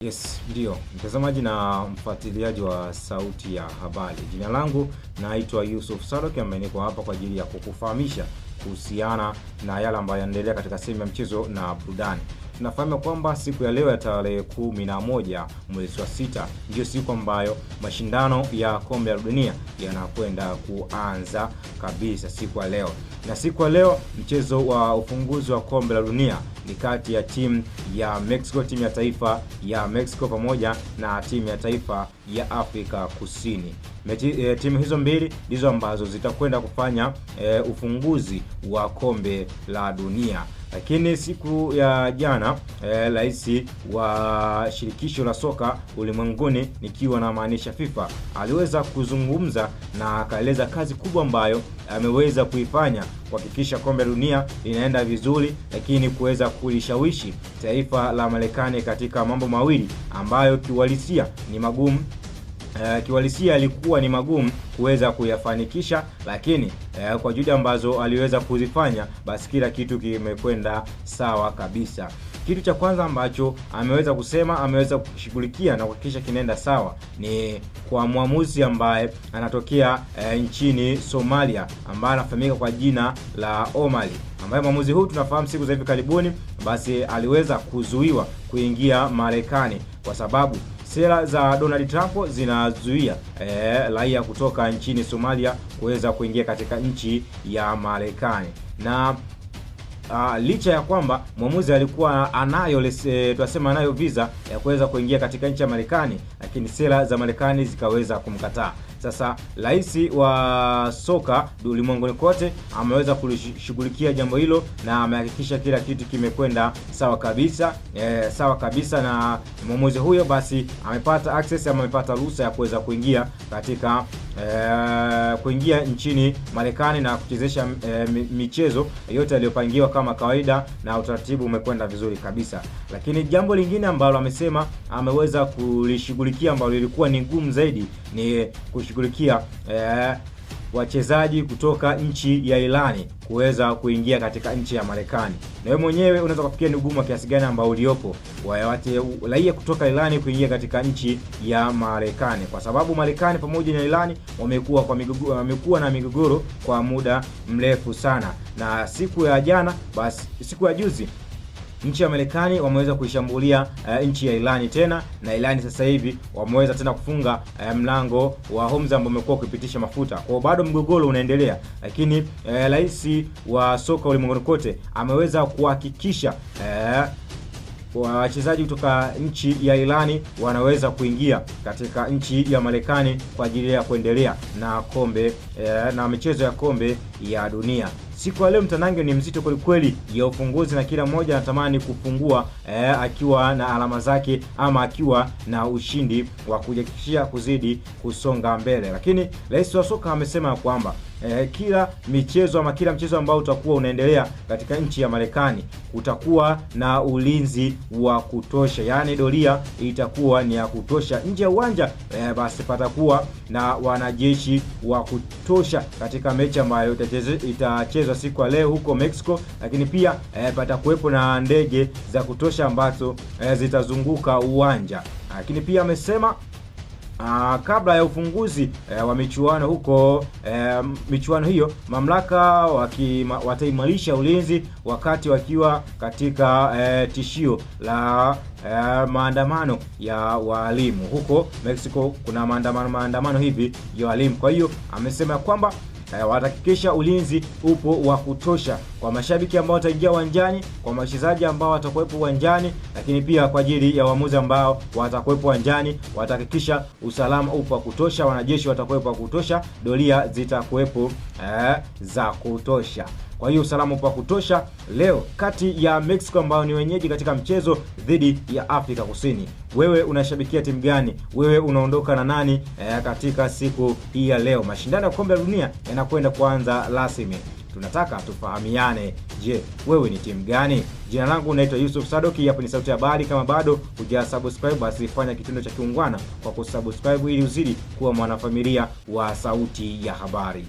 Yes, ndio. Mtazamaji na mfuatiliaji wa Sauti ya Habari. Jina langu naitwa Yusuf Sadoki ambaye niko hapa kwa ajili ya kukufahamisha kuhusiana na yale ambayo yanaendelea katika sehemu ya mchezo na burudani. Tunafahamu kwamba siku ya leo ya tarehe 11 mwezi wa 6 ndio siku ambayo mashindano ya kombe la dunia yanakwenda kuanza kabisa siku ya leo. Na siku ya leo mchezo wa ufunguzi wa kombe la dunia ni kati ya timu ya Mexico, timu ya taifa ya Mexico pamoja na timu ya taifa ya Afrika Kusini. Timu hizo mbili ndizo ambazo zitakwenda kufanya ufunguzi wa kombe la dunia. Lakini siku ya jana rais wa shirikisho la soka ulimwenguni, nikiwa na maanisha FIFA, aliweza kuzungumza na akaeleza kazi kubwa ambayo ameweza kuifanya kuhakikisha kombe la dunia linaenda vizuri, lakini kuweza kulishawishi taifa la Marekani katika mambo mawili ambayo kiuhalisia ni magumu. Kiuhalisia alikuwa ni magumu kuweza kuyafanikisha, lakini kwa juhudi ambazo aliweza kuzifanya, basi kila kitu kimekwenda sawa kabisa. Kitu cha kwanza ambacho ameweza kusema, ameweza kushughulikia na kuhakikisha kinaenda sawa ni kwa mwamuzi ambaye anatokea nchini Somalia, ambaye anafahamika kwa jina la Omari, ambaye mwamuzi huu tunafahamu siku za hivi karibuni basi aliweza kuzuiwa kuingia Marekani kwa sababu sera za Donald Trump zinazuia raia kutoka nchini Somalia kuweza kuingia katika nchi ya Marekani. Na licha ya kwamba mwamuzi alikuwa anayo tunasema anayo visa ya kuweza kuingia katika nchi ya Marekani, lakini sera za Marekani zikaweza kumkataa. Sasa rais wa soka ulimwenguni kote ameweza kulishughulikia jambo hilo na amehakikisha kila kitu kimekwenda sawa kabisa, na mwamuzi huyo basi amepata access ama amepata ruhusa ya kuweza kuingia katika kuingia nchini Marekani na kuchezesha michezo yote aliyopangiwa kama kawaida, na utaratibu umekwenda vizuri kabisa. Lakini jambo lingine ambalo amesema ameweza kulishughulikia ambalo lilikuwa ni ngumu zaidi ni kushughulikia wachezaji kutoka nchi ya Irani kuweza kuingia katika nchi ya Marekani. Na wewe mwenyewe unaweza kufikiria ni ugumu wa kiasi gani ambao uliopo raia kutoka Irani kuingia katika nchi ya Marekani, kwa sababu Marekani pamoja na Irani wamekuwa na migogoro kwa muda mrefu sana. Na siku ya juzi nchi ya Marekani wameweza kuishambulia nchi ya Irani tena, na Irani sasa hivi wameweza tena kufunga mlango wa Hormuz ambao umekuwa ukipitisha mafuta. Kwa bado mgogoro unaendelea, lakini rais wa soka ulimwenguni kote ameweza kuhakikisha wachezaji kutoka nchi ya Irani wanaweza kuingia katika nchi ya Marekani kwa ajili ya kuendelea na kombe na michezo ya kombe ya dunia. Siku ya leo mtanange ni mzito kweli ya ufunguzi, na kila mmoja anatamani kufungua akiwa na alama zake ama akiwa na ushindi wa kujihakikishia kuzidi kusonga mbele. Lakini rais wa soka amesema kwamba kila mchezo ambao utakuwa unaendelea katika nchi ya Marekani utakuwa na ulinzi wa kutosha, yani doria itakuwa ni ya kutosha. Nje ya uwanja basi patakuwa na wanajeshi wa kutosha katika mechi ambayo itachezwa siku ya leo huko Mexico, lakini pia patakuwepo na ndege za kutosha ambazo zitazunguka uwanja. Lakini pia amesema kabla ya ufunguzi wa michuano hiyo, mamlaka wataimarisha ulinzi wakati wakiwa katika tishio la maandamano ya walimu. Huko Mexico kuna maandamano hivi ya walimu. Kwa hiyo amesema kwamba watahakikisha ulinzi upo wa kutosha kwa mashabiki ambao wataingia uwanjani, kwa wachezaji ambao watakuwepo uwanjani, lakini pia kwa ajili ya waamuzi ambao watakuwepo uwanjani. Watahakikisha usalama upo wa kutosha, wanajeshi watakuwepo wa kutosha, doria zitakuwepo za kutosha. Kwa hiyo usalama upo wa kutosha leo kati ya Mexico ambao ni wenyeji katika mchezo dhidi ya Afrika Kusini. Wewe unashabikia timu gani? Wewe unaondoka na nani katika siku hii ya leo? Mashindano ya kombe la dunia yanakwenda kuanza rasmi. Tunataka tufahamiane. Je, wewe ni timu gani? Jina langu naitwa Yusuf Sadoki, hapa ni Sauti ya Habari. Kama bado hujasubscribe, basi fanya kitendo cha kiungwana kwa kusubscribe ili uzidi kuwa mwanafamilia wa Sauti ya Habari.